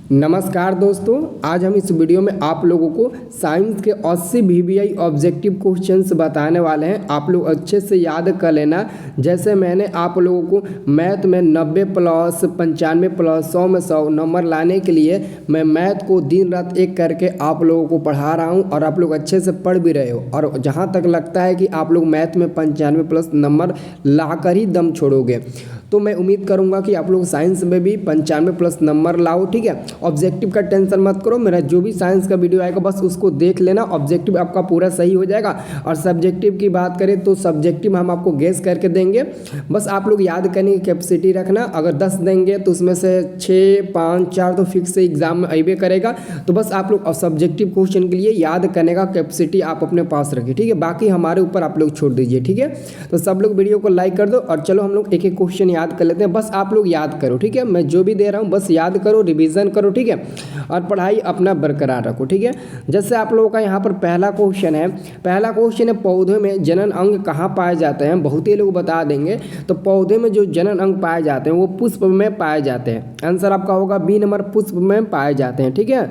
नमस्कार दोस्तों, आज हम इस वीडियो में आप लोगों को साइंस के 80 वीवीआई ऑब्जेक्टिव क्वेश्चंस बताने वाले हैं। आप लोग अच्छे से याद कर लेना। जैसे मैंने आप लोगों को मैथ में 90 प्लस 95 प्लस 100 में 100 नंबर लाने के लिए मैं मैथ को दिन रात एक करके आप लोगों को पढ़ा रहा हूं और आप लोग अच्छे से पढ़ भी रहे हो। और जहां तक लगता है कि आप लोग मैथ में 95 प्लस नंबर लाकर ही दम छोड़ोगे, तो मैं उम्मीद करूंगा कि आप लोग साइंस में भी 95 प्लस नंबर लाओ। ठीक है, ऑब्जेक्टिव का टेंशन मत करो, मेरा जो भी साइंस का वीडियो आएगा बस उसको देख लेना, ऑब्जेक्टिव आपका पूरा सही हो जाएगा। और सब्जेक्टिव की बात करें तो सब्जेक्टिव हम आपको गेस करके देंगे, बस आप लोग याद करने की कैपेसिटी रखना। अगर 10 देंगे तो उसमें से 6, 5, 4 तो फिक्स से एग्जाम में अबे करेगा। तो बस आप लोग सब्जेक्टिव क्वेश्चन के लिए याद करने का कैपेसिटी आप अपने पास रखिए। ठीक है, बाकी हमारे ऊपर आप लोग छोड़ दीजिए। ठीक है, तो सब लोग वीडियो को लाइक कर दो और चलो हम लोग एक एक क्वेश्चन याद कर लेते हैं। बस आप लोग याद करो, ठीक है, मैं जो भी दे रहा हूँ बस याद करो, रिवीजन करो। ठीक है, और पढ़ाई अपना बरकरार रखो। ठीक है, जैसे आप लोगों का यहाँ पर पहला क्वेश्चन है पौधे में जनन अंग कहाँ पाए जाते हैं। बहुत ही लोग बता देंगे। तो पौधे में जो जनन अंग पाए जाते हैं वो पुष्प में पाए जाते हैं। आंसर आपका होगा बी नंबर, पुष्प में पाए जाते हैं। ठीक है,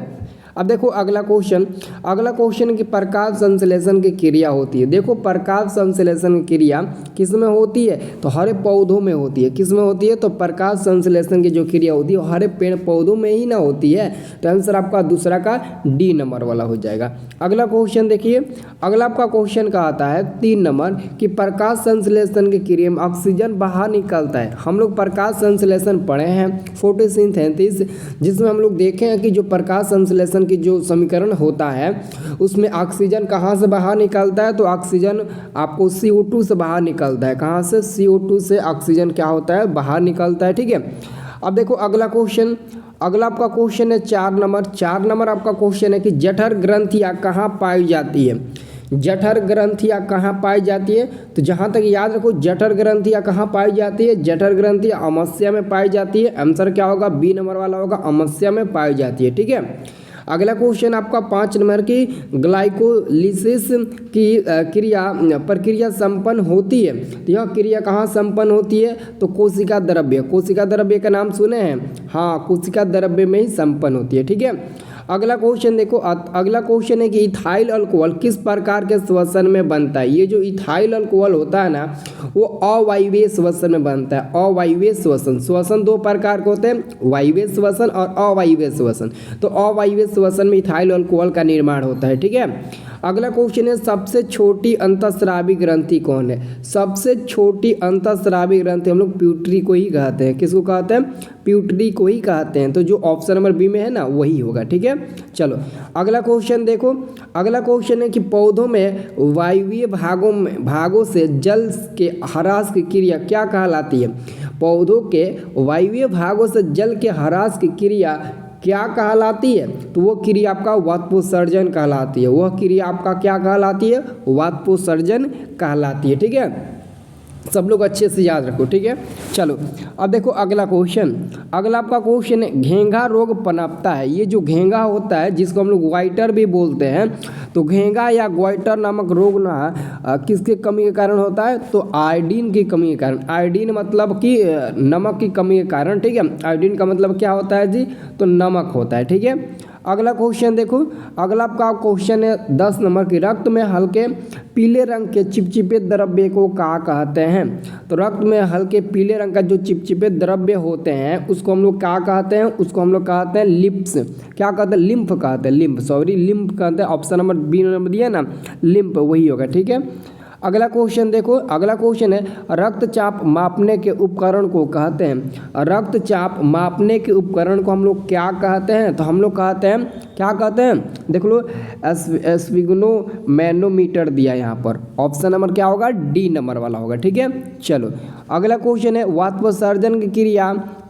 अब देखो अगला क्वेश्चन की प्रकाश संश्लेषण की क्रिया होती है। देखो प्रकाश संश्लेषण की क्रिया किस में होती है, तो हरे पौधों में होती है। किस में होती है, तो प्रकाश संश्लेषण की जो क्रिया होती है हरे पेड़ पौधों में ही ना होती है। तो आंसर आपका दूसरा का डी नंबर वाला हो जाएगा। अगला क्वेश्चन देखिए, अगला आपका क्वेश्चन का आता है 3 नंबर कि प्रकाश संश्लेषण की क्रिया में ऑक्सीजन बाहर निकलता है। हम लोग प्रकाश संश्लेषण पढ़े हैं, फोटोसिंथेसिस, जिसमें हम लोग देखे हैं कि जो प्रकाश संश्लेषण की जो समीकरण होता है उसमें ऑक्सीजन कहाँ से बाहर निकलता है, तो ऑक्सीजन आपको CO2 से बाहर निकलता है। कहाँ से, CO2 से ऑक्सीजन क्या होता है, बाहर निकलता है। ठीक है, अब देखो अगला आपका क्वेश्चन है 4 नंबर आपका क्वेश्चन है कि जठर ग्रंथियाँ कहाँ पाई जाती है। जठर ग्रंथियाँ कहाँ पाई जाती है, तो जहाँ तक याद रखो जठर ग्रंथियाँ कहाँ पाई जाती है, जठर ग्रंथियाँ अमाशय में पाई जाती है। आंसर क्या होगा, बी नंबर वाला होगा, अमाशय में पाई जाती है। ठीक है, अगला क्वेश्चन आपका 5 नंबर की ग्लाइकोलिसिस की प्रक्रिया संपन्न होती है। तो यह क्रिया कहाँ संपन्न होती है, तो कोशिका द्रव्य का नाम सुने हैं, हाँ, कोशिका द्रव्य में ही संपन्न होती है। ठीक है, अगला क्वेश्चन देखो, अगला क्वेश्चन है कि इथाइल अल्कोहल किस प्रकार के श्वसन में बनता है। ये जो इथाइल अल्कोहल होता है ना वो अवायवीय श्वसन में बनता है। अवायवीय श्वसन 2 प्रकार के होते हैं, वायवीय श्वसन और अवायवीय श्वसन। तो अवायवीय श्वसन में इथाइल अल्कोहल का निर्माण होता है। ठीक है, अगला क्वेश्चन है सबसे छोटी अंतःस्रावी ग्रंथि कौन है। सबसे छोटी अंतःस्रावी ग्रंथि हम लोग प्यूटरी को ही कहते हैं। किसको कहते हैं, प्यूटरी को ही कहते हैं। तो जो ऑप्शन नंबर बी में है ना वही होगा। ठीक है, चलो अगला क्वेश्चन देखो, अगला क्वेश्चन है कि पौधों में वायवीय भागों से जल के ह्रास की क्रिया क्या कहलाती है। पौधों के वायवीय भागों से जल के ह्रास की क्रिया क्या कहलाती है, तो वो क्रिया आपका वाष्पोत्सर्जन कहलाती है। वह क्रिया आपका क्या कहलाती है, वाष्पोत्सर्जन कहलाती है। ठीक है, सब लोग अच्छे से याद रखो। ठीक है, चलो अब देखो अगला आपका क्वेश्चन है घेंघा रोग पनपता है। ये जो घेंघा होता है जिसको हम लोग ग्वाइटर भी बोलते हैं, तो घेंघा या ग्वाइटर नामक रोग ना किसके कमी के कारण होता है, तो आयोडीन की कमी के कारण। आयोडीन मतलब कि नमक की कमी के कारण। ठीक है, आयोडीन का मतलब क्या होता है जी, तो नमक होता है। ठीक है, अगला क्वेश्चन देखो, अगला आपका क्वेश्चन है 10 नंबर की रक्त में हल्के पीले रंग के चिपचिपे द्रव्य को क्या कहते हैं। तो रक्त में हल्के पीले रंग का जो चिपचिपे द्रव्य होते हैं उसको हम लोग क्या कहते हैं, उसको हम लोग कहते हैं लिम्फ्स। क्या कहते हैं, लिम्फ कहते हैं, लिम्फ कहते हैं। ऑप्शन नंबर बी नंबर दिया ना, लिम्फ वही होगा। ठीक है, अगला क्वेश्चन देखो, अगला क्वेश्चन है रक्तचाप मापने के उपकरण को कहते हैं। रक्तचाप मापने के उपकरण को हम लोग क्या कहते हैं, तो हम लोग कहते हैं, क्या कहते हैं, देख लो एस्फिग्नोमैनोमीटर दिया यहाँ पर। ऑप्शन नंबर क्या होगा, डी नंबर वाला होगा। ठीक है, चलो अगला क्वेश्चन है वाष्पोत्सर्जन की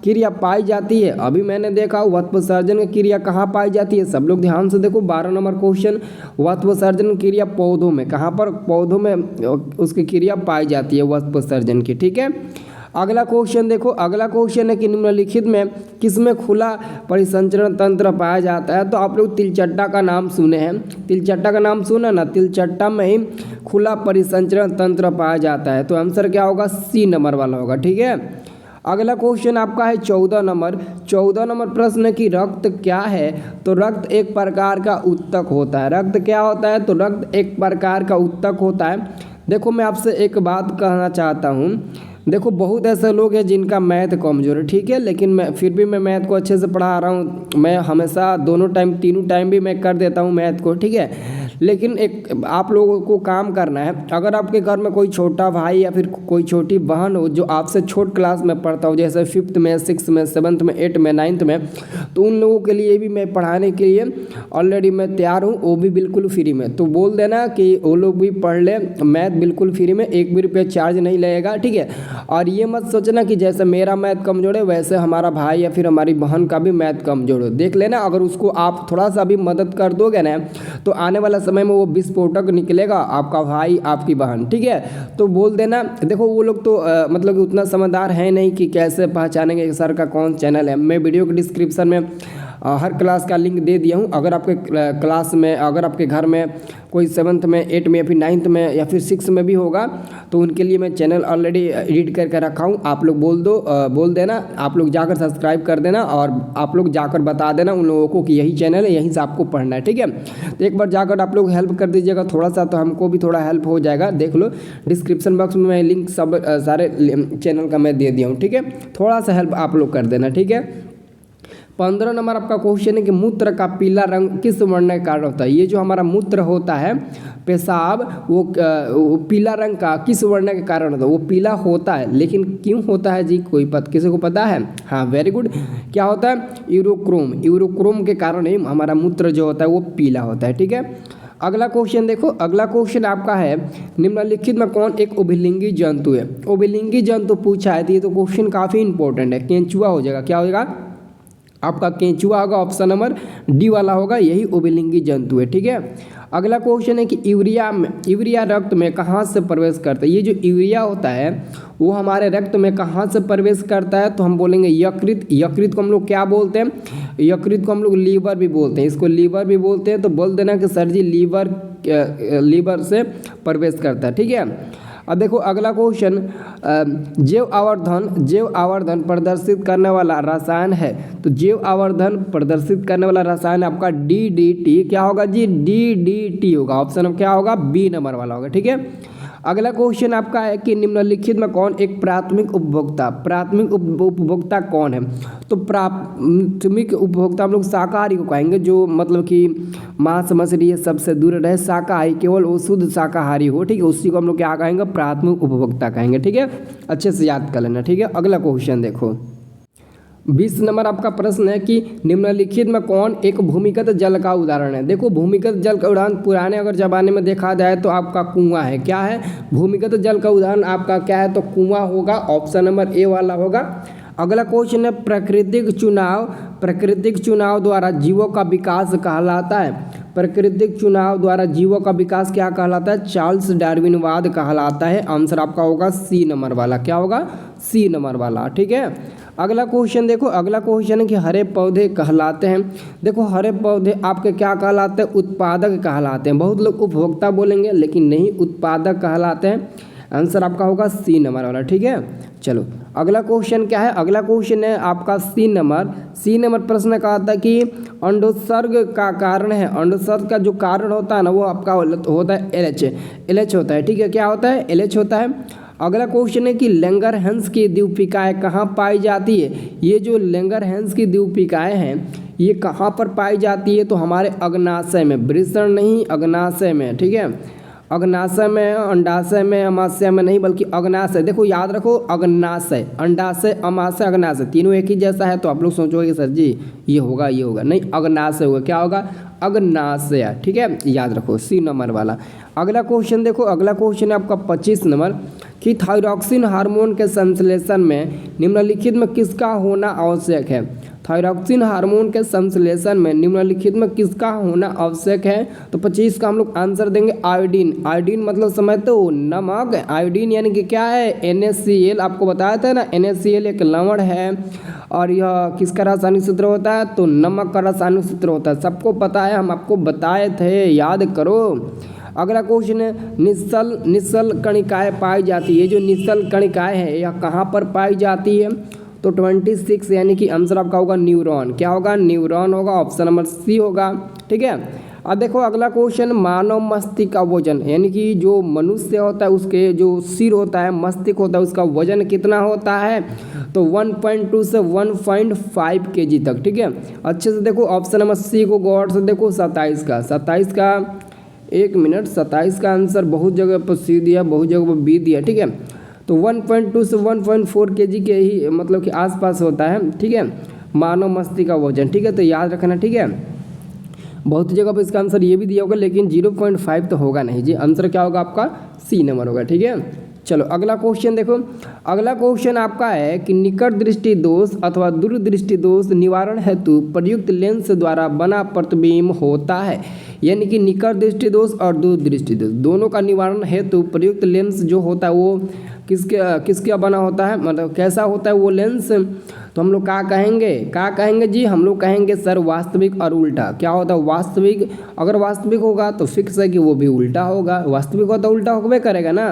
क्रिया पाई जाती है। अभी मैंने देखा वाष्पोत्सर्जन की क्रिया कहाँ पाई जाती है, सब लोग ध्यान से देखो। 12 नंबर क्वेश्चन, वाष्पोत्सर्जन की क्रिया पौधों में, कहाँ पर, पौधों में उसकी क्रिया पाई जाती है वाष्पोत्सर्जन की। ठीक है, अगला क्वेश्चन देखो, अगला क्वेश्चन है कि निम्नलिखित में किसमें खुला परिसंचरण तंत्र पाया जाता है। तो आप लोग तिलचट्टा का नाम सुने हैं, तिलचट्टा का नाम सुना ना, तिलचट्टा में ही खुला परिसंचरण तंत्र पाया जाता है। तो आंसर क्या होगा, सी नंबर वाला होगा। ठीक है, अगला क्वेश्चन आपका है 14 नंबर। 14 नंबर प्रश्न कि रक्त क्या है? तो रक्त एक प्रकार का उत्तक होता है। रक्त क्या होता है? तो रक्त एक प्रकार का उत्तक होता है। देखो मैं आपसे एक बात कहना चाहता हूँ, देखो बहुत ऐसे लोग हैं जिनका मैथ कमज़ोर है, ठीक है, लेकिन फिर भी मैं मैथ को अच्छे से पढ़ा रहा हूँ। मैं हमेशा दोनों टाइम तीनों टाइम भी मैं कर देता हूँ मैथ को, ठीक है। लेकिन एक आप लोगों को काम करना है, अगर आपके घर में कोई छोटा भाई या फिर कोई छोटी बहन हो जो आपसे छोट क्लास में पढ़ता हो, जैसे 5th में, 6th में, 7th में, 8th में, 9th में, तो उन लोगों के लिए भी मैं पढ़ाने के लिए ऑलरेडी मैं तैयार हूँ, वो भी बिल्कुल फ्री में। तो बोल देना कि वो लोग भी पढ़ ले, मैथ बिल्कुल फ्री में, 1 भी रुपया चार्ज नहीं लगेगा, ठीक है। और ये मत सोचना कि जैसे मेरा मैथ कमजोर है वैसे हमारा भाई या फिर हमारी बहन का भी मैथ कमजोर हो। देख लेना, अगर उसको आप थोड़ा सा भी मदद कर दोगे ना तो आने वाला समय में वो विस्फोटक निकलेगा, आपका भाई आपकी बहन, ठीक है। तो बोल देना, देखो वो लोग तो मतलब उतना समझदार है नहीं कि कैसे पहचानेंगे सर का कौन चैनल है। मैं वीडियो के डिस्क्रिप्शन में हर क्लास का लिंक दे दिया हूँ। अगर आपके क्लास में, अगर आपके घर में कोई 7th में, 8th में या फिर 9th में या फिर 6th में भी होगा तो उनके लिए मैं चैनल ऑलरेडी एडिट करके रखा हूँ। आप लोग बोल देना, आप लोग जाकर सब्सक्राइब कर देना और आप लोग जाकर बता देना उन लोगों को कि यही चैनल है, यहीं से आपको पढ़ना है, ठीक है। तो एक बार जाकर आप लोग हेल्प कर दीजिएगा थोड़ा सा, तो हमको भी थोड़ा हेल्प हो जाएगा। देख लो डिस्क्रिप्शन बॉक्स में मैं लिंक सब सारे चैनल का मैं दे दिया हूँ, ठीक है। थोड़ा सा हेल्प आप लोग कर देना, ठीक है। 15 नंबर आपका क्वेश्चन है कि मूत्र का पीला रंग किस वर्ण के कारण होता है? ये जो हमारा मूत्र होता है, पेशाब, वो पीला रंग का किस वर्ण के कारण होता है? वो पीला होता है, लेकिन क्यों होता है जी? किसी को पता है? हाँ, वेरी गुड। क्या होता है? यूरोक्रोम के कारण ही हमारा मूत्र जो होता है वो पीला होता है, ठीक है। अगला क्वेश्चन देखो, अगला क्वेश्चन आपका है निम्नलिखित में कौन एक उभयलिंगी जंतु है? उभयलिंगी जंतु पूछा है तो ये तो क्वेश्चन काफ़ी इंपॉर्टेंट है। केंचुआ हो जाएगा। क्या होगा आपका? केंचुआ होगा। ऑप्शन नंबर डी वाला होगा, यही उभयलिंगी जंतु है, ठीक है। अगला क्वेश्चन है कि यूरिया रक्त में कहाँ से प्रवेश करता है? ये जो यूरिया होता है वो हमारे रक्त में कहाँ से प्रवेश करता है? तो हम बोलेंगे यकृत। यकृत को हम लोग क्या बोलते हैं? यकृत को हम लोग लीवर भी बोलते हैं, इसको लीवर भी बोलते हैं। तो बोल देना कि सर जी लीवर से प्रवेश करता है, ठीक है। अब देखो अगला क्वेश्चन, जैव आवर्धन प्रदर्शित करने वाला रसायन है। तो जैव आवर्धन प्रदर्शित करने वाला रसायन आपका DDT। क्या होगा जी? DDT होगा। ऑप्शन क्या होगा? बी नंबर वाला होगा, ठीक है। अगला क्वेश्चन आपका है कि निम्नलिखित में कौन एक प्राथमिक उपभोक्ता कौन है? तो प्राथमिक उपभोक्ता हम लोग शाकाहारी को कहेंगे, जो मतलब कि मांस मछली ये सबसे दूर रहे, शाकाहारी, केवल वो शुद्ध शाकाहारी हो, ठीक है। उसी को हम लोग क्या कहेंगे? प्राथमिक उपभोक्ता कहेंगे, ठीक है। अच्छे से याद कर लेना, ठीक है। अगला क्वेश्चन देखो, 20 नंबर आपका प्रश्न है कि निम्नलिखित में कौन एक भूमिगत जल का उदाहरण है? देखो भूमिगत जल का उदाहरण पुराने अगर ज़माने में देखा जाए तो आपका कुआं है। क्या है? भूमिगत जल का उदाहरण आपका क्या है? तो कुआं होगा। ऑप्शन नंबर ए वाला होगा। अगला क्वेश्चन है प्राकृतिक चुनाव द्वारा जीवों का विकास कहलाता है। प्राकृतिक चुनाव द्वारा जीवों का विकास क्या कहलाता है? चार्ल्स डार्विनवाद कहलाता है। आंसर आपका होगा सी नंबर वाला। क्या होगा? सी नंबर वाला, ठीक है। अगला क्वेश्चन देखो, अगला क्वेश्चन है कि हरे पौधे कहलाते हैं। देखो हरे पौधे आपके क्या कहलाते हैं? उत्पादक कहलाते हैं। बहुत लोग उपभोक्ता बोलेंगे लेकिन नहीं, उत्पादक कहलाते हैं। आंसर आपका होगा सी नंबर वाला, ठीक है। चलो अगला क्वेश्चन क्या है? अगला क्वेश्चन है आपका सी नंबर प्रश्न का आता है कि अंडोत्सर्ग का कारण है। अंडोत्सर्ग का जो कारण होता है ना वो आपका होता है LH होता है, ठीक है। क्या होता है? LH होता है। अगला क्वेश्चन है कि लैंगरहैंस की द्वीपिकाएँ कहाँ पाई जाती है? ये जो लैंगरहैंस की द्वीपिकाएँ हैं ये कहाँ पर पाई जाती है? तो हमारे अग्नाशय में, वृषण नहीं, अग्नाशय में, ठीक है। अग्नाशय में, अंडाशय में, अमाशय में नहीं, बल्कि अग्नाशय। देखो याद रखो, अग्नाशय, अंडाशय, अमाशय, अग्नाशय तीनों एक ही जैसा है। तो आप लोग सोचोगे सर जी ये होगा नहीं, अग्नाशय होगा। क्या होगा? अग्नाशय, ठीक है। याद रखो सी नंबर वाला। अगला क्वेश्चन देखो, अगला क्वेश्चन है आपका 25 नंबर कि थायरॉक्सिन हार्मोन के संश्लेषण में निम्नलिखित में किसका होना आवश्यक है? थायरॉक्सिन हार्मोन के संश्लेषण में निम्नलिखित में किसका होना आवश्यक है? तो 25 का हम लोग आंसर देंगे आयोडीन। आयोडीन मतलब समझते हो? नमक। आयोडीन यानी कि क्या है? NaCl। आपको बताया था ना NaCl एक लवण है और यह किसका रासायनिक सूत्र होता है? तो नमक का रासायनिक सूत्र होता है। सबको पता है, हम आपको बताए थे, याद करो। अगला क्वेश्चन है निश्चल कणिकाएँ पाई जाती है। ये जो निश्चल कणिकाएँ हैं यह कहाँ पर पाई जाती है? तो 26 यानी कि आंसर आपका होगा न्यूरॉन। क्या होगा? न्यूरॉन होगा, ऑप्शन नंबर सी होगा। ठीक है। अब देखो अगला क्वेश्चन, मानव मस्तिष्क का वजन, यानी कि जो मनुष्य होता है उसके जो सिर होता है, मस्तिष्क होता है, उसका वजन कितना होता है? तो 1.2 से 1.5 kg तक। ठीक है, अच्छे से देखो ऑप्शन नंबर सी को गौर से देखो। 27 का 1 मिनट, 27 का आंसर बहुत जगह पर सी दिया, बहुत जगह पर बी दिया। ठीक है, तो 1.2 से 1.4 kg के ही मतलब कि आसपास होता है। ठीक है, मानव मस्तिष्क का वजन। ठीक है, तो याद रखना। ठीक है, बहुत जगह पर इसका आंसर ये भी दिया होगा, लेकिन 0.5 तो होगा नहीं जी। आंसर क्या होगा आपका? सी नंबर होगा। ठीक है, चलो अगला क्वेश्चन देखो। अगला क्वेश्चन आपका है कि निकट दृष्टि दोष अथवा दूरदृष्टि दोष निवारण हेतु प्रयुक्त लेंस द्वारा बना प्रतिबिंब होता है। यानी कि निकट दृष्टि दोष और दूरदृष्टि दोष दोनों का निवारण हेतु प्रयुक्त लेंस जो होता है वो किसका बना होता है, मतलब कैसा होता है वो लेंस? तो हम लोग क्या कहेंगे जी? हम लोग कहेंगे सर वास्तविक और उल्टा। क्या होता है वास्तविक? अगर वास्तविक होगा तो फिक्स है कि वो भी उल्टा होगा, वास्तविक होता उल्टा होगा करेगा ना।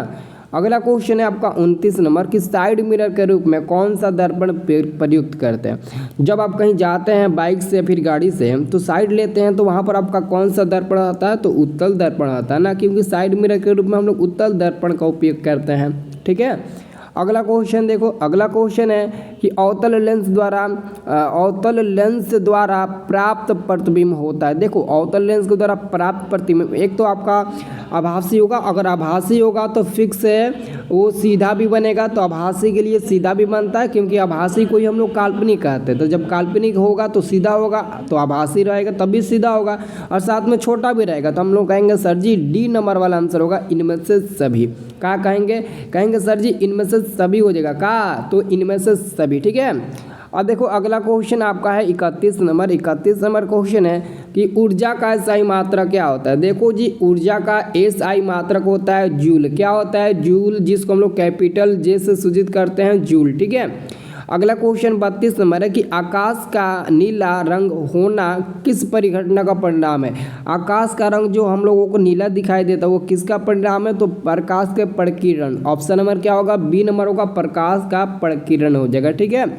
अगला क्वेश्चन है आपका 29 नंबर कि साइड मिरर के रूप में कौन सा दर्पण प्रयुक्त करते हैं? जब आप कहीं जाते हैं बाइक से फिर गाड़ी से तो साइड लेते हैं, तो वहाँ पर आपका कौन सा दर्पण आता है? तो उत्तल दर्पण आता है ना, क्योंकि साइड मिरर के रूप में हम लोग उत्तल दर्पण का उपयोग करते हैं। ठीक है, अगला क्वेश्चन देखो। अगला क्वेश्चन है कि अवतल लेंस द्वारा प्राप्त प्रतिबिंब होता है। देखो अवतल लेंस के द्वारा प्राप्त प्रतिबिंब एक तो आपका आभासी होगा। अगर आभासी होगा तो फिक्स है वो सीधा भी बनेगा, तो आभासी के लिए सीधा भी बनता है, क्योंकि आभासी को ही हम लोग काल्पनिक कहते हैं। तो जब काल्पनिक होगा तो सीधा होगा, तो आभासी रहेगा तभी सीधा होगा, और साथ में छोटा भी रहेगा। तो हम लोग कहेंगे सर जी डी नंबर वाला आंसर होगा, इनमें से सभी। क्या कहेंगे सर जी इनमें से सभी हो जाएगा। का तो इनमें से सभी। ठीक है, और देखो अगला क्वेश्चन आपका है 31 नंबर क्वेश्चन है कि ऊर्जा का एसआई मात्रक क्या होता है? देखो जी ऊर्जा का एसआई मात्रक होता है जूल। क्या होता है? जूल, जिसको हम लोग कैपिटल जे से सूचित करते हैं, जूल। ठीक है, अगला क्वेश्चन 32 नंबर है कि आकाश का नीला रंग होना किस परिघटना का परिणाम है? आकाश का रंग जो हम लोगों को नीला दिखाई देता है वो किसका परिणाम है? तो प्रकाश के प्रकीर्णन। ऑप्शन नंबर क्या होगा? बी नंबर होगा, प्रकाश का प्रकीर्णन हो जाएगा। ठीक है,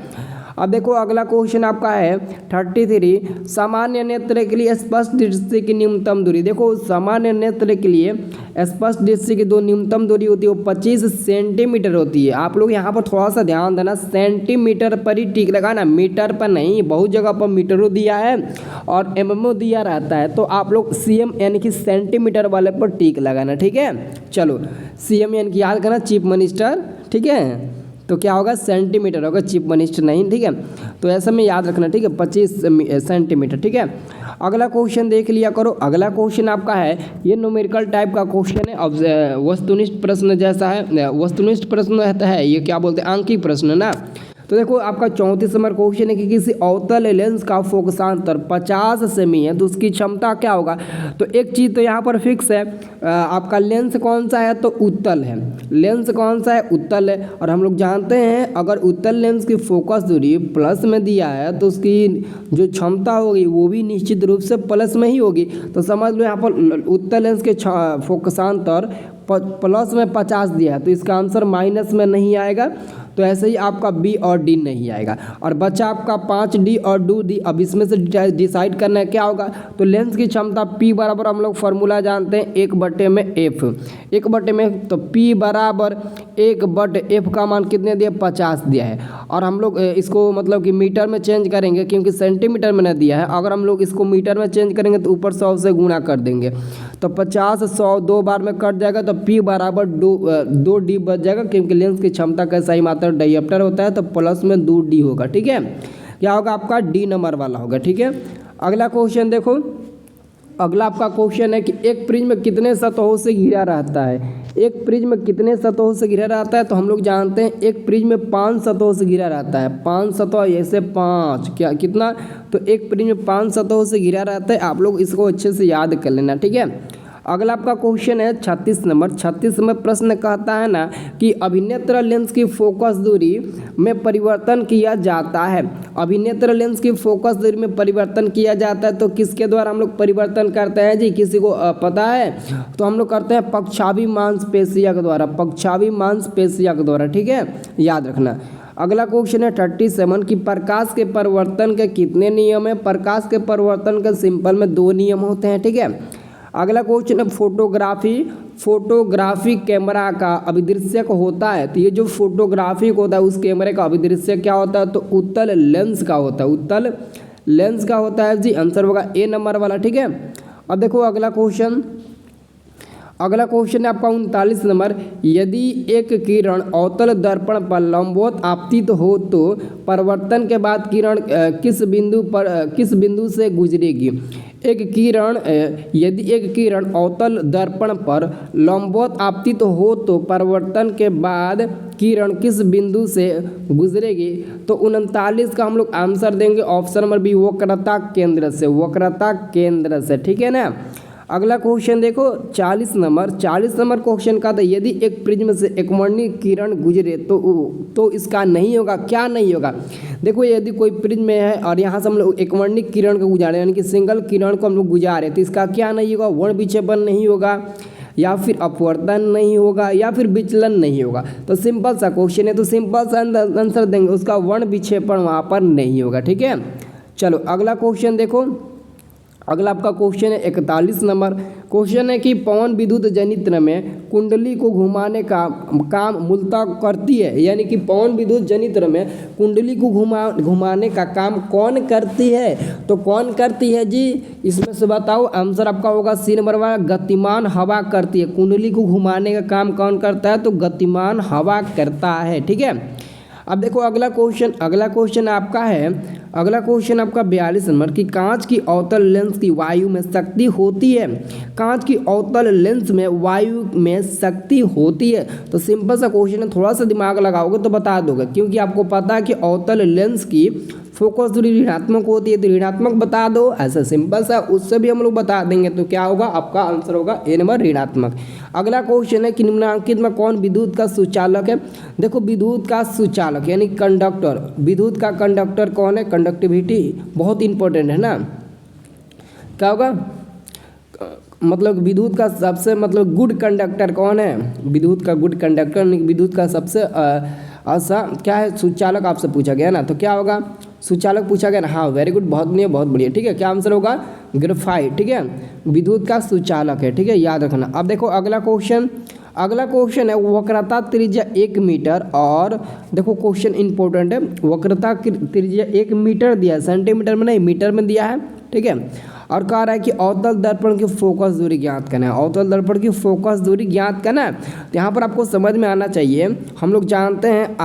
अब देखो अगला क्वेश्चन आपका है 33, सामान्य नेत्र के लिए स्पष्ट दृष्टि की न्यूनतम दूरी। देखो सामान्य नेत्र के लिए स्पष्ट दृष्टि की जो न्यूनतम दूरी होती है वो 25 सेंटीमीटर होती है। आप लोग यहाँ पर थोड़ा सा ध्यान देना, सेंटीमीटर पर ही टिक लगाना, मीटर पर नहीं। बहुत जगह पर मीटरों दिया है और एमएमओ दिया रहता है, तो आप लोग सीएम यानी कि सेंटीमीटर वाले पर टिक लगाना। ठीक है, चलो सीएम यानी कि याद करना चीफ मिनिस्टर। ठीक है, तो क्या होगा? सेंटीमीटर होगा, चीफ मिनिस्टर नहीं। ठीक है, तो ऐसा में याद रखना। ठीक है, 25 सेंटीमीटर। ठीक है, अगला क्वेश्चन देख लिया करो। अगला क्वेश्चन आपका है, ये न्यूमेरिकल टाइप का क्वेश्चन है, अब वस्तुनिष्ठ प्रश्न जैसा है। वस्तुनिष्ठ प्रश्न रहता है, ये क्या बोलते हैं, आंकिक प्रश्न ना। तो देखो आपका 34 नंबर क्वेश्चन है कि किसी अवतल लेंस का फोकसांतर 50 सेमी है तो उसकी क्षमता क्या होगा? तो एक चीज़ तो यहाँ पर फिक्स है, आपका लेंस कौन सा है? तो उत्तल है। लेंस कौन सा है? उत्तल है। और हम लोग जानते हैं अगर उत्तल लेंस की फोकस दूरी प्लस में दिया है तो उसकी जो क्षमता होगी वो भी निश्चित रूप से प्लस में ही होगी। तो समझ लो यहाँ पर उत्तल लेंस के फोकसांतर प्लस में 50 दिया है, तो इसका आंसर माइनस में नहीं आएगा। तो ऐसे ही आपका बी और डी नहीं आएगा। और बचा आपका 5D और 2D। अब इसमें से डिसाइड करना है क्या होगा? तो लेंस की क्षमता P बराबर हम लोग फार्मूला जानते हैं 1/F। 1/में तो P बराबर 1/F का मान कितने दिया? 50 दिया है। और हम लोग इसको मतलब कि मीटर में चेंज करेंगे, क्योंकि सेंटीमीटर में न दिया है। अगर हम लोग इसको मीटर में चेंज करेंगे तो ऊपर 100 से गुणा कर देंगे, तो 50 100 दो बार में कट जाएगा, तो P बराबर 2D बच जाएगा, क्योंकि लेंस की क्षमता का सही मात्रा डायप्टर होता है, तो प्लस में 2D होगा। ठीक है, क्या होगा आपका? डी नंबर वाला होगा। ठीक है, अगला क्वेश्चन देखो। अगला आपका क्वेश्चन है कि एक प्रिज्म कितने सतहों से घिरा रहता है? एक प्रिज्म कितने सतहों से घिरा रहता है? तो हम लोग जानते हैं एक प्रिज्म 5 सतहों से घिरा रहता है। 5 सतह, ऐसे 5 क्या कितना? तो एक प्रिज्म 5 सतहों से घिरा रहता है। आप लोग इसको अच्छे से याद कर लेना। ठीक है, अगला आपका क्वेश्चन है 36 नंबर। 36 में प्रश्न कहता है ना कि अभिनेत्र लेंस की फोकस दूरी में परिवर्तन किया जाता है। अभिनेत्र लेंस की फोकस दूरी में परिवर्तन किया जाता है, तो किसके द्वारा हम लोग परिवर्तन करते हैं जी? किसी को पता है? तो हम लोग करते हैं पक्षाभि मांसपेशिया के द्वारा, पक्षाभि मांसपेशिया के द्वारा। ठीक है, याद रखना। अगला क्वेश्चन है 37 कि प्रकाश के परिवर्तन के कितने नियम है। प्रकाश के परिवर्तन के सिंपल में 2 नियम होते हैं, ठीक है। अगला क्वेश्चन है फोटोग्राफी कैमरा का अभिदृश्यक होता है। तो ये जो फोटोग्राफिक होता है उस कैमरे का अभिदृश्यक क्या होता है, तो उत्तल लेंस का होता है, उत्तल लेंस का होता है जी। आंसर होगा ए नंबर वाला, ठीक है। अब देखो अगला क्वेश्चन है आपका 39 नंबर, यदि एक किरण अवतल दर्पण पर लंबवत आपतित हो तो परिवर्तन के बाद किरण किस बिंदु से गुजरेगी। यदि एक किरण अवतल दर्पण पर लंबवत आपतित हो तो परिवर्तन के बाद किरण किस बिंदु से गुजरेगी। तो 39 का हम लोग आंसर देंगे ऑप्शन नंबर बी, वक्रता केंद्र से, वक्रता केंद्र से, ठीक है ना। अगला क्वेश्चन देखो 40 नंबर क्वेश्चन का था, यदि एक प्रिज्म से एकवर्णीय किरण गुजरे तो इसका नहीं होगा, क्या नहीं होगा। देखो यदि कोई प्रिज्म है और यहाँ से हम लोग एकवर्णीय किरण को गुजारे यानी कि सिंगल किरण को हम लोग गुजारे तो इसका क्या नहीं होगा, वर्ण विक्षेपण नहीं होगा, या फिर अपवर्तन नहीं होगा, या फिर विचलन नहीं होगा। तो सिंपल सा क्वेश्चन है, तो सिंपल सा आंसर देंगे, उसका वर्ण विक्षेपण वहाँ पर नहीं होगा, ठीक है। चलो अगला क्वेश्चन देखो, अगला आपका क्वेश्चन है 41 नंबर क्वेश्चन है कि पवन विद्युत जनित्र में कुंडली को घुमाने का काम मूलतः करती है, यानी कि पवन विद्युत जनित्र में कुंडली को घुमाने का काम कौन करती है। तो कौन करती है जी, इसमें से बताओ। आंसर आपका होगा सी नंबर वाला, गतिमान हवा करती है। कुंडली को घुमाने का काम कौन करता है, तो गतिमान हवा करता है, ठीक है। अब देखो अगला क्वेश्चन आपका है, अगला क्वेश्चन आपका 42 नंबर कि कांच की अवतल लेंस की वायु में शक्ति होती है। कांच की अवतल लेंस में वायु में शक्ति होती है। तो सिंपल सा क्वेश्चन है, थोड़ा सा दिमाग लगाओगे तो बता दोगे, क्योंकि आपको पता है कि अवतल लेंस की फोकस दूरी ऋणात्मक होती है, तो ऋणात्मक बता दो, ऐसा सिंपल सा, उससे भी हम लोग बता देंगे। तो क्या होगा, आपका आंसर होगा ए नंबर ऋणात्मक। अगला क्वेश्चन है कि निम्नलिखित में कौन विद्युत का सुचालक है। देखो विद्युत का सुचालक यानी कंडक्टर, विद्युत का कंडक्टर कौन है, कंडक्टिविटी बहुत इंपॉर्टेंट है ना। क्या होगा, मतलब विद्युत का सबसे मतलब गुड कंडक्टर कौन है, विद्युत का गुड कंडक्टर, विद्युत का सबसे ऐसा क्या है, सुचालक आपसे पूछा गया ना। तो क्या होगा, सुचालक पूछा गया ना, हाँ वेरी गुड, बहुत बढ़िया, ठीक है। क्या आंसर होगा, ग्रेफाइट, ठीक है, विद्युत का सुचालक है, ठीक है, याद रखना। अब देखो अगला क्वेश्चन है वक्रता त्रिज्या 1 मीटर, और देखो क्वेश्चन इंपॉर्टेंट है, वक्रता त्रिज्या 1 मीटर दिया है, सेंटीमीटर में नहीं मीटर में दिया है, ठीक है। और कह रहा है कि अवतल दर्पण की फोकस दूरी ज्ञात करना है, अवतल दर्पण की फोकस दूरी ज्ञात करना है। तो यहाँ पर आपको समझ में आना चाहिए, हम लोग जानते हैं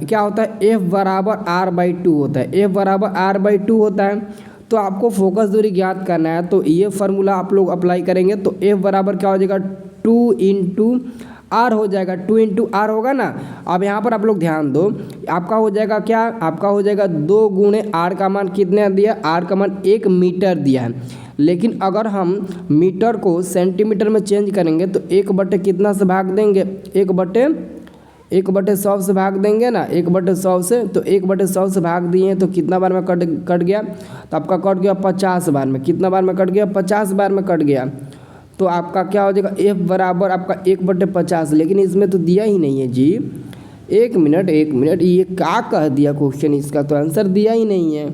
क्या होता है, F बराबर R/2 होता है, F बराबर R/2 होता है। तो आपको फोकस दूरी ज्ञात करना है, तो ये फार्मूला आप लोग अप्लाई करेंगे तो F बराबर क्या हो जाएगा, 2 × R हो जाएगा, 2 × R होगा ना। अब यहाँ पर आप लोग ध्यान दो, आपका हो जाएगा क्या, आपका हो जाएगा 2 × R का मान कितने दिया, R का मान 1 मीटर दिया है। लेकिन अगर हम मीटर को सेंटीमीटर में चेंज करेंगे तो 1/, कितना से भाग देंगे, 1/100 से भाग देंगे ना, 1/100 से। तो 1/100 से भाग दिए तो कितना बार में कट गया, तो आपका कट गया 50 बार में, कितना बार में कट गया, 50 बार में कट गया। तो आपका क्या हो जाएगा, F बराबर आपका 1/50, लेकिन इसमें तो दिया ही नहीं है जी। एक मिनट, ये क्या कह दिया क्वेश्चन, इसका तो आंसर दिया ही नहीं है,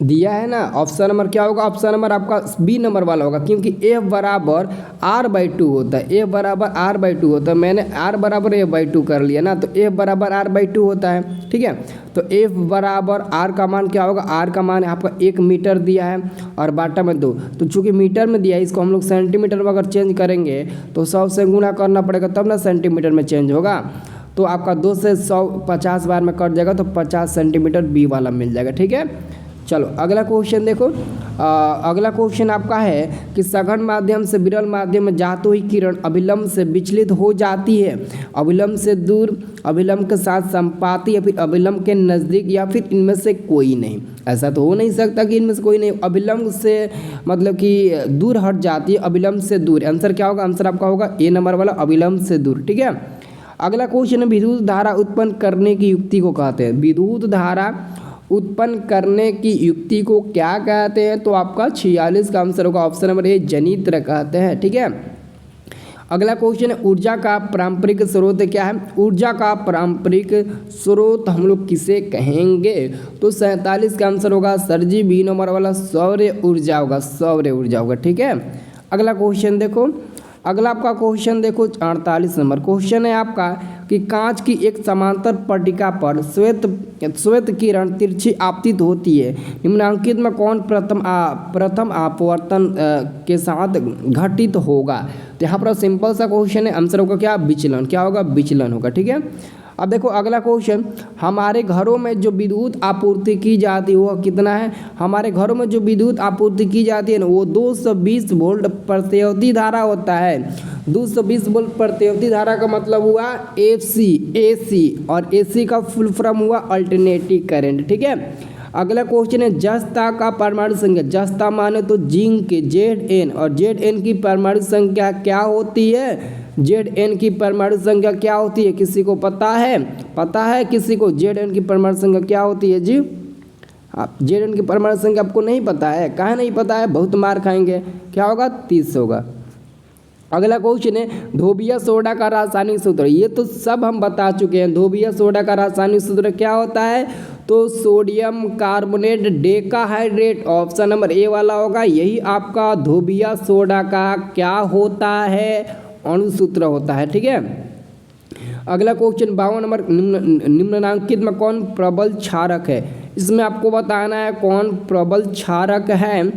दिया है ना। ऑप्शन नंबर क्या होगा, ऑप्शन नंबर आपका बी नंबर वाला होगा, क्योंकि F बराबर R/2 होता है, F बराबर R/2 होता है। मैंने R बराबर F/2 कर लिया ना, तो F बराबर R/2 होता है, ठीक है। तो F बराबर R का मान क्या होगा, R का मान आपका 1 मीटर दिया है और बाटा में 2, तो चूंकि मीटर में दिया है, इसको हम लोग सेंटीमीटर में अगर चेंज करेंगे तो 100 से गुना करना पड़ेगा तब ना सेंटीमीटर में चेंज होगा। तो आपका 2 से 100 50 बार में कट जाएगा, तो 50 सेंटीमीटर बी वाला मिल जाएगा, ठीक है। चलो अगला क्वेश्चन देखो, अगला क्वेश्चन आपका है कि सघन माध्यम से विरल माध्यम में जाते हुई किरण अभिलंब से विचलित हो जाती है, अभिलंब से दूर, अभिलंब के साथ संपाती, या फिर अभिलंब के नज़दीक, या फिर इनमें से कोई नहीं। ऐसा तो हो नहीं सकता कि इनमें से कोई नहीं, अभिलंब से मतलब कि दूर हट जाती है, अभिलंब से दूर। आंसर क्या होगा, आंसर आपका होगा ए नंबर वाला, अभिलंब से दूर, ठीक है। अगला क्वेश्चन है विद्युत धारा उत्पन्न करने की युक्ति को कहते हैं, विद्युत धारा उत्पन्न करने की युक्ति को क्या कहते हैं। तो आपका 46 का आंसर होगा ऑप्शन नंबर ए, जनित्र कहते हैं, ठीक है। अगला क्वेश्चन है ऊर्जा का पारंपरिक स्रोत क्या है। ऊर्जा का पारंपरिक स्रोत हम लोग किसे कहेंगे। तो 47 का आंसर होगा सर जी बी नंबर वाला सौर ऊर्जा होगा, सौर ऊर्जा होगा। ठीक है, अगला क्वेश्चन देखो, अगला आपका क्वेश्चन देखो 48 नंबर क्वेश्चन है आपका कि कांच की एक समांतर पट्टिका पर श्वेत किरण तिरछी आपतित होती है, निम्नांकित में कौन प्रथम अपवर्तन के साथ घटित होगा। तो यहाँ पर सिंपल सा क्वेश्चन है, आंसर होगा क्या, विचलन। क्या होगा, विचलन होगा। ठीक है, अब देखो अगला क्वेश्चन, हमारे घरों में जो विद्युत आपूर्ति की जाती है वो कितना है। हमारे घरों में जो विद्युत आपूर्ति की जाती है ना वो 220 वोल्ट प्रतिरोधी धारा होता है। 220 वोल्ट प्रतिरोधी धारा का मतलब हुआ AC, और AC का फुल फॉर्म हुआ अल्टरनेटिंग करंट। ठीक है, अगला क्वेश्चन है जस्ता का परमाणु संख्या, जस्ता माने तो जिंक के Zn, और Zn की परमाणु संख्या क्या होती है। Zn की परमाणु संख्या क्या होती है, किसी को पता है, पता है किसी को Zn की परमाणु संख्या क्या होती है जी। आप Zn की परमाणु संख्या आपको नहीं पता है, काहे नहीं पता है, बहुत मार खाएंगे। क्या होगा, 30 होगा। अगला क्वेश्चन है धोबिया सोडा का रासायनिक सूत्र, ये तो सब हम बता चुके हैं। धोबिया सोडा का रासायनिक सूत्र क्या होता है, तो sodium carbonate decahydrate, option number A वाला होगा, यही आपका धोबिया सोडा का क्या होता है, अणुसूत्र होता है। ठीक है, अगला क्वेश्चन 52 नंबर, निम्नलिखित में कौन प्रबल क्षारक है। इसमें आपको बताना है कौन प्रबल क्षारक है।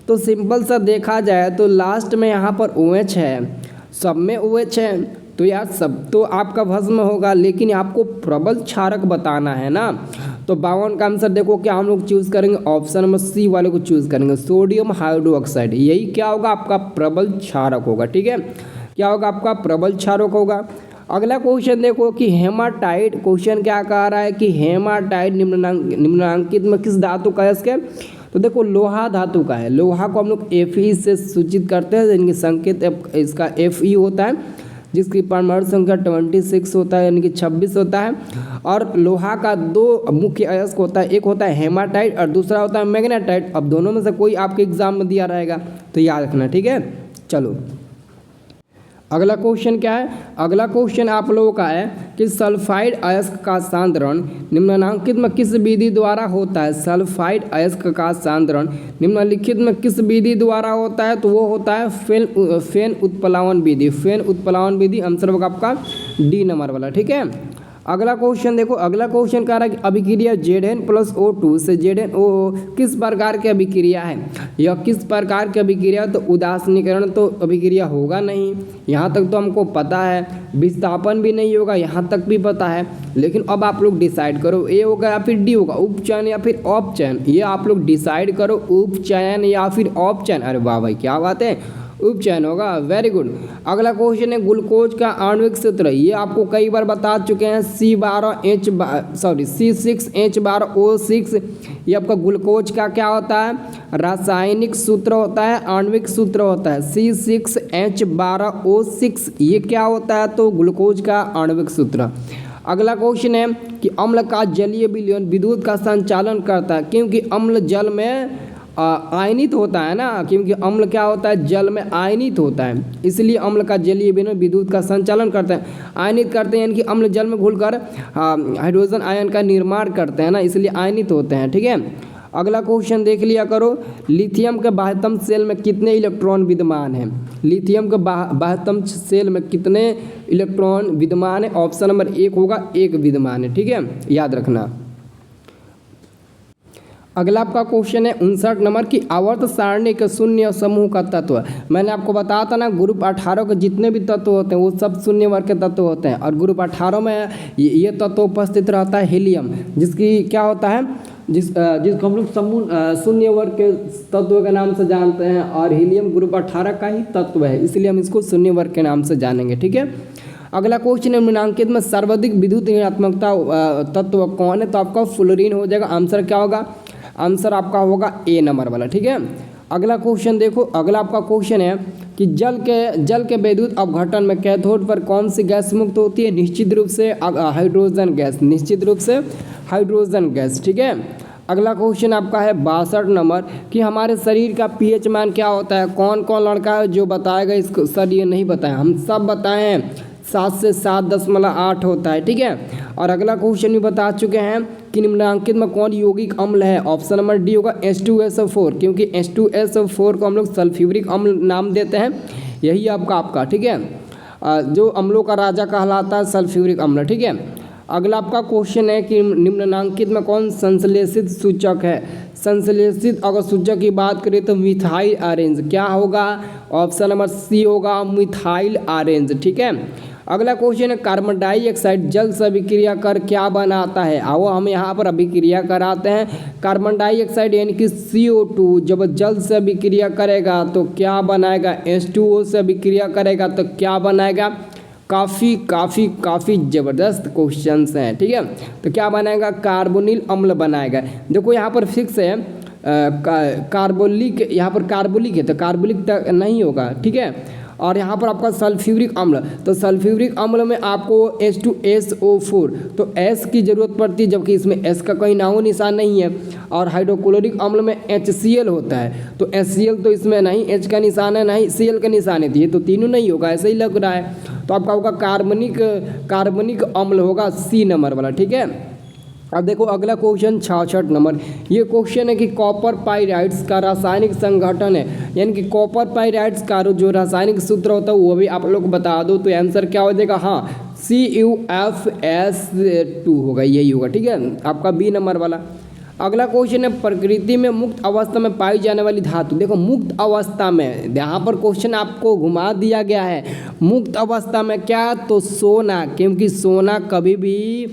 तो सिंपल सा देखा जाए तो लास्ट में यहाँ पर OH है, सब में OH है, तो यार सब तो आपका भस्म होगा, लेकिन आपको प्रबल क्षारक बताना है ना। तो 52 का आंसर देखो क्या हम लोग चूज़ करेंगे, ऑप्शन नंबर सी वाले को चूज़ करेंगे, सोडियम हाइड्रोक्साइड, यही क्या होगा आपका प्रबल क्षारक होगा। ठीक है, क्या होगा आपका प्रबल क्षारक होगा। अगला क्वेश्चन देखो कि हेमाटाइट, क्वेश्चन क्या कह रहा है कि हेमाटाइट निम्नलिखित में किस धातु का है इसके। तो देखो लोहा धातु का है, लोहा को हम लोग Fe से सूचित करते हैं, यानी कि संकेत इसका Fe होता है, जिसकी परमाणु संख्या 26 होता है, यानी कि 26 होता है। और लोहा का 2 मुख्य अयस्क होता है, एक होता है हेमाटाइट और दूसरा होता है मैग्नेटाइट। अब दोनों में से कोई आपके एग्जाम में दिया रहेगा तो याद रखना। ठीक है, चलो अगला क्वेश्चन क्या है। अगला क्वेश्चन आप लोगों का है कि सल्फाइड अयस्क का सांद्रण निम्नलिखित में किस विधि द्वारा होता है। सल्फाइड अयस्क का सांद्रण निम्नलिखित में किस विधि द्वारा होता है, तो वो होता है फेन उत्प्लावन विधि। फेन उत्प्लावन विधि आंसर होगा आपका डी नंबर वाला। ठीक है, अगला क्वेश्चन देखो, अगला क्वेश्चन कह रहा है कि अभिक्रिया Zn+O2 से ZnO किस प्रकार की अभिक्रिया है। यह किस प्रकार की अभिक्रिया, तो उदासीनीकरण तो अभिक्रिया होगा नहीं, यहाँ तक तो हमको पता है। विस्थापन भी नहीं होगा, यहाँ तक भी पता है। लेकिन अब आप लोग डिसाइड करो, ए होगा या फिर डी होगा, उपचयन या फिर अपचयन, ये आप लोग डिसाइड करो, उपचयन या फिर अपचयन। अरे वाह भाई क्या बात है, उपचयन होगा, वेरी गुड। अगला क्वेश्चन है ग्लूकोज का आणविक सूत्र, ये आपको कई बार बता चुके हैं, C6H12O6, ये आपका ग्लूकोज का क्या होता है, रासायनिक सूत्र होता है, आणविक सूत्र होता है। C6H12O6 ये क्या होता है, तो ग्लूकोज का आणविक सूत्र। अगला क्वेश्चन है कि अम्ल का जलीय विलयन विद्युत का संचालन करता है, क्योंकि अम्ल जल में आयनित होता है ना, क्योंकि अम्ल क्या होता है, जल में आयनित होता है, इसलिए अम्ल का जलीय विलयन विद्युत का संचालन करता है। आयनित करते हैं यानी कि अम्ल जल में घुलकर हाइड्रोजन आयन का निर्माण करते हैं ना, इसलिए आयनित होते हैं। ठीक है, अगला क्वेश्चन देख लिया करो, लिथियम के बाह्यतम सेल में कितने इलेक्ट्रॉन विद्यमान हैं। लिथियम के बाह्यतम सेल में कितने इलेक्ट्रॉन विद्यमान है, ऑप्शन नंबर 1 होगा, 1 विद्यमान है। ठीक है, याद रखना। अगला आपका क्वेश्चन है 59 नंबर की आवर्त सारणी के शून्य समूह का तत्व। मैंने आपको बताया था ना ग्रुप 18 के जितने भी तत्व होते हैं वो सब शून्य वर्ग के तत्व होते हैं, और ग्रुप 18 में ये तत्व उपस्थित रहता है हीलियम, जिसकी क्या होता है, जिसको हम लोग समूह शून्य वर्ग के तत्व के नाम से जानते हैं, और हीलियम ग्रुप 18 का ही तत्व है, इसलिए हम इसको शून्य वर्ग के नाम से जानेंगे। ठीक है, अगला क्वेश्चन है निम्नांकित में सर्वाधिक विद्युत ऋणात्मकता तत्व कौन है, तो आपका फ्लोरीन हो जाएगा। आंसर क्या होगा, आंसर आपका होगा ए नंबर वाला। ठीक है, अगला क्वेश्चन देखो, अगला आपका क्वेश्चन है कि जल के विद्युत अपघटन में कैथोड पर कौन सी गैस मुक्त होती है, निश्चित रूप से हाइड्रोजन गैस, निश्चित रूप से हाइड्रोजन गैस। ठीक है, अगला क्वेश्चन आपका है 62 नंबर कि हमारे शरीर का पीएच मान क्या होता है। कौन कौन लड़का है जो बताएगा इसको? सर ये नहीं बताया, हम सब बताए हैं 7 से 7.8 होता है, ठीक है। और अगला क्वेश्चन भी बता चुके हैं कि निम्नलिखित में कौन यौगिक अम्ल है। ऑप्शन नंबर डी होगा H2SO4, क्योंकि H2SO4 को हम लोग सल्फ्यूरिक अम्ल नाम देते हैं। यही आपका ठीक है, जो अम्लों का राजा कहलाता है सल्फ्यूरिक अम्ल, ठीक है। अगला आपका क्वेश्चन है कि निम्नलिखित में कौन संश्लेषित सूचक है। संश्लेषित अगर सूचक की बात करें तो मिथाइल ऑरेंज क्या होगा? ऑप्शन नंबर सी होगा मिथाइल ऑरेंज, ठीक है। अगला क्वेश्चन है कार्बन डाइऑक्साइड जल से अभिक्रिया कर क्या बनाता है। आओ हम यहाँ पर अभिक्रिया कराते हैं। कार्बन डाइऑक्साइड यानी कि CO2 जब जल से अभिक्रिया करेगा तो क्या बनाएगा? H2O से अभिक्रिया करेगा तो क्या बनाएगा? काफ़ी ज़बरदस्त क्वेश्चंस हैं, ठीक है। तो क्या बनाएगा? कार्बोनिल अम्ल बनाएगा। देखो यहाँ पर फिक्स है कार्बोलिक, यहाँ पर कार्बोलिक है तो कार्बोलिक तक नहीं होगा, ठीक है। और यहाँ पर आपका सल्फ्यूरिक अम्ल, तो सल्फ्यूरिक अम्ल में आपको H2SO4 तो S की ज़रूरत पड़ती है, जबकि इसमें S का कोई नामो निशान नहीं है। और हाइड्रोक्लोरिक अम्ल में HCl होता है, तो HCl तो इसमें नहीं, H का निशान है नहीं Cl का निशान है, तो तीनों नहीं होगा, ऐसे ही लग रहा है। तो आपका होगा कार्बनिक अम्ल होगा C नंबर वाला, ठीक है। अब देखो अगला क्वेश्चन 66 नंबर, ये क्वेश्चन है कि कॉपर पाइराइड्स का रासायनिक संगठन है, यानी कि कॉपर पाइराइड्स का जो रासायनिक सूत्र होता है वो भी आप लोग बता दो। तो आंसर क्या हो जाएगा? हाँ CuFs2 होगा, यही होगा, ठीक है, आपका बी नंबर वाला। अगला क्वेश्चन है प्रकृति में मुक्त अवस्था में पाई जाने वाली धातु। देखो मुक्त अवस्था में, यहाँ पर क्वेश्चन आपको घुमा दिया गया है। मुक्त अवस्था में क्या? तो सोना, क्योंकि सोना कभी भी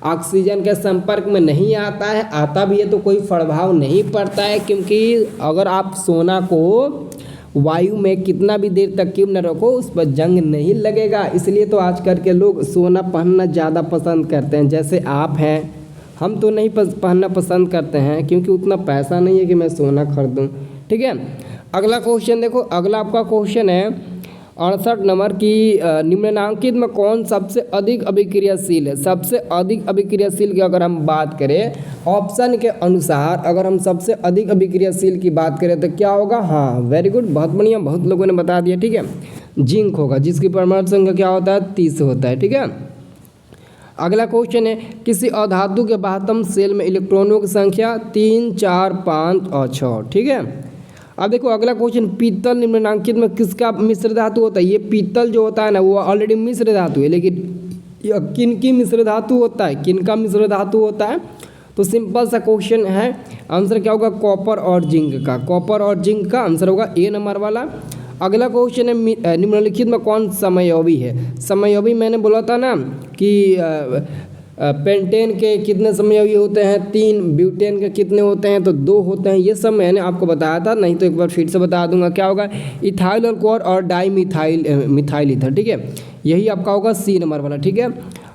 ऑक्सीजन के संपर्क में नहीं आता है, आता भी है तो कोई प्रभाव नहीं पड़ता है, क्योंकि अगर आप सोना को वायु में कितना भी देर तक क्यों न रखो उस पर जंग नहीं लगेगा। इसलिए तो आजकल के लोग सोना पहनना ज़्यादा पसंद करते हैं, जैसे आप हैं। हम तो नहीं पहनना पसंद करते हैं क्योंकि उतना पैसा नहीं है कि मैं सोना खरीदूं, ठीक है। अगला क्वेश्चन देखो, अगला आपका क्वेश्चन है 68 नंबर की निम्नलिखित में कौन सबसे अधिक अभिक्रियाशील है। सबसे अधिक अभिक्रियाशील की अगर हम बात करें ऑप्शन के अनुसार, अगर हम सबसे अधिक अभिक्रियाशील की बात करें तो क्या होगा? हाँ वेरी गुड, बहुत बढ़िया, बहुत लोगों ने बता दिया, ठीक है। जिंक होगा, जिसकी परमाणु संख्या क्या होता है? 30 होता है, ठीक है। अगला क्वेश्चन है किसी अधातु के बाह्यतम शेल में इलेक्ट्रॉनों की संख्या 3, 4, 5 और 6, ठीक है। अब देखो अगला क्वेश्चन, पीतल निम्नलिखित में किसका मिश्र धातु होता है। ये पीतल जो होता है ना वो ऑलरेडी मिश्र धातु है, लेकिन यह किन की मिश्र धातु होता है? किन का मिश्र धातु होता है? तो सिंपल सा क्वेश्चन है, आंसर क्या होगा? कॉपर और जिंक का। कॉपर और जिंक का आंसर होगा ए नंबर वाला। अगला क्वेश्चन है निम्नलिखित में कौन समयोगी है। समयोगी मैंने बोला था ना कि पेंटेन के कितने समयोगी होते हैं? 3। ब्यूटेन के कितने होते हैं? तो 2 होते हैं। ये सब मैंने आपको बताया था, नहीं तो एक बार फिर से बता दूंगा। क्या होगा? इथाइल अल्कोहल और डाई मिथाइल ईथर, ठीक है, यही आपका होगा सी नंबर वाला, ठीक है।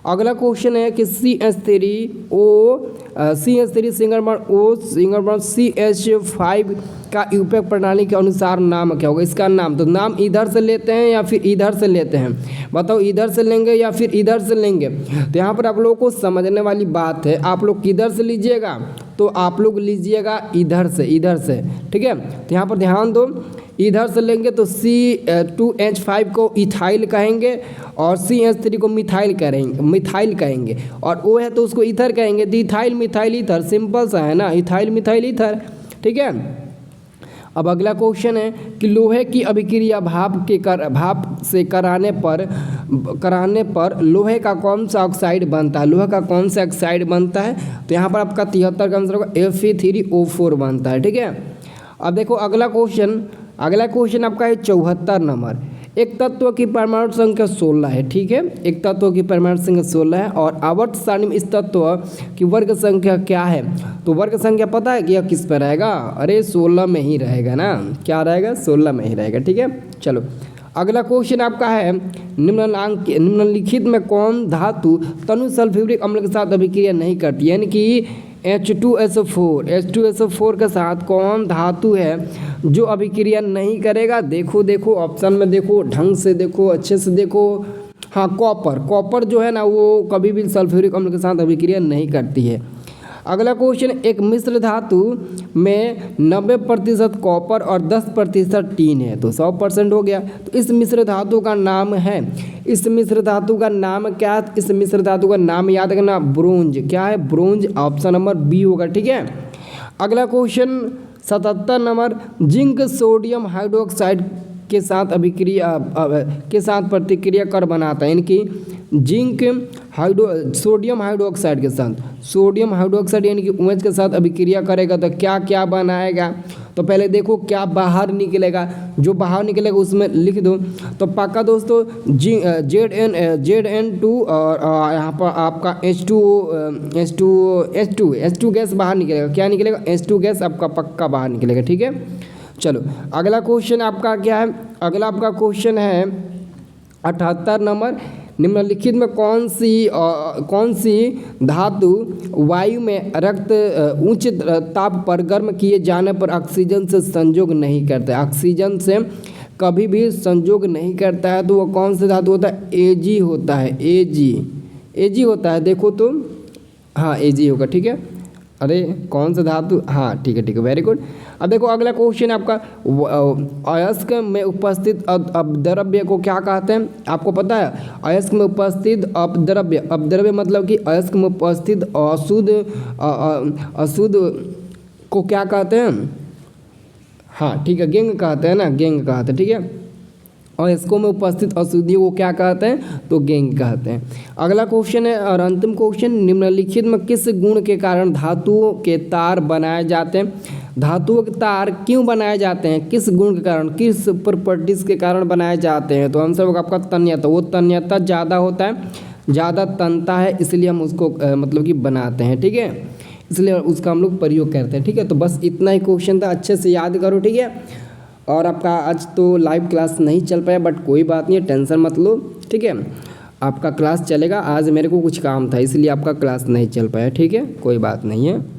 अगला क्वेश्चन है कि CH3 सिंगल बॉन्ड CH5 का यूपैक प्रणाली के अनुसार नाम क्या होगा? इसका नाम, तो नाम इधर से लेते हैं या फिर इधर से लेते हैं? बताओ, इधर से लेंगे या फिर इधर से लेंगे? तो यहाँ पर आप लोगों को समझने वाली बात है, आप लोग किधर से लीजिएगा? तो आप लोग लीजिएगा इधर से, ठीक है। तो यहाँ पर ध्यान दो, इधर से लेंगे तो C2H5 को इथाइल कहेंगे और CH3 को मिथाइल कहेंगे, और O है तो उसको ईथर कहेंगे। तो इथाइल मिथाइल ईथर, सिंपल सा है ना, इथाइल मिथाइल ईथर, ठीक है। अब अगला क्वेश्चन है कि लोहे की अभिक्रिया भाप से कराने पर लोहे का कौन सा ऑक्साइड बनता है? लोहे का कौन सा ऑक्साइड बनता है? तो यहाँ पर आपका 73 का आंसर होगा Fe3O4 बनता है, ठीक है। अब देखो अगला क्वेश्चन आपका है 74 नंबर। एक तत्व की परमाणु संख्या 16 है, ठीक है, एक तत्व की परमाणु संख्या 16 है और आवर्त सारणी में इस तत्व की वर्ग संख्या क्या है? तो वर्ग संख्या पता है कि यह किस पर रहेगा? अरे 16 में ही रहेगा ना, क्या रहेगा? 16 में ही रहेगा, ठीक है। चलो अगला क्वेश्चन आपका है निम्नलिखित में कौन धातु तनु सल्फ्यूरिक अम्ल के साथ अभिक्रिया नहीं करती? यानी कि H2SO4 के साथ कौन धातु है जो अभिक्रिया नहीं करेगा? देखो ऑप्शन में देखो, ढंग से देखो, अच्छे से देखो। हाँ, कॉपर जो है ना वो कभी भी सल्फ्यूरिक अम्ल के साथ अभिक्रिया नहीं करती है। अगला क्वेश्चन, एक मिश्र धातु में 90% कॉपर और 10% टीन है तो 100% हो गया। तो इस मिश्र धातु का नाम है, इस मिश्र धातु का नाम क्या है? इस मिश्र धातु का नाम याद रखना, ब्रोंज। क्या है? ब्रोंज। ऑप्शन नंबर बी होगा, ठीक है। अगला question 77 number, zinc sodium hydroxide के साथ अभिक्रिया के साथ प्रतिक्रिया कर बनाता है, इनकी जिंक सोडियम हाइड्रोक्साइड के साथ, सोडियम हाइड्रोक्साइड यानी कि OH के साथ अभिक्रिया करेगा तो क्या क्या बनाएगा? तो पहले देखो क्या बाहर निकलेगा, जो बाहर निकलेगा उसमें लिख दो। तो पक्का दोस्तों Zn2 और यहाँ पर आपका H2 गैस बाहर निकलेगा। क्या निकलेगा? H2 गैस आपका पक्का बाहर निकलेगा, ठीक है। चलो अगला क्वेश्चन आपका क्या है? अगला आपका क्वेश्चन है 78 नंबर, निम्नलिखित में कौन सी धातु वायु में रक्त उच्च ताप पर गर्म किए जाने पर ऑक्सीजन से संयोग नहीं करता है? ऑक्सीजन से कभी भी संयोग नहीं करता है तो वो कौन सा धातु होता है? Ag होता है। Ag होता है। देखो तो हाँ Ag होगा, ठीक है। अरे कौन सा धातु? हाँ ठीक है, वेरी गुड। अब देखो अगला क्वेश्चन आपका, अयस्क में उपस्थित अपद्रव्य को क्या कहते हैं? आपको पता है अयस्क में उपस्थित अपद्रव्य मतलब कि अयस्क में उपस्थित अशुद्ध को क्या कहते हैं? हाँ ठीक है, गेंग कहते हैं ना, गेंग कहते हैं, ठीक है। और इसको में उपस्थित अशुद्धियों को क्या कहते हैं? तो गेंग कहते हैं। अगला क्वेश्चन है और अंतिम क्वेश्चन, निम्नलिखित में किस गुण के कारण धातुओं के तार बनाए जाते हैं? धातुओं के तार क्यों बनाए जाते हैं? किस गुण के कारण, किस प्रॉपर्टीज के कारण बनाए जाते हैं? तो आंसर होगा आपका तन्यता। वो तन्यता ज़्यादा होता है, ज़्यादा तनता है, इसलिए हम उसको मतलब कि बनाते हैं, ठीक है। इसलिए उसका हम लोग प्रयोग करते हैं, ठीक है। तो बस इतना ही क्वेश्चन था, अच्छे से याद करो, ठीक है। और आपका आज तो लाइव क्लास नहीं चल पाया, बट कोई बात नहीं है, टेंशन मत लो, ठीक है। आपका क्लास चलेगा। आज मेरे को कुछ काम था इसलिए आपका क्लास नहीं चल पाया, ठीक है, कोई बात नहीं है।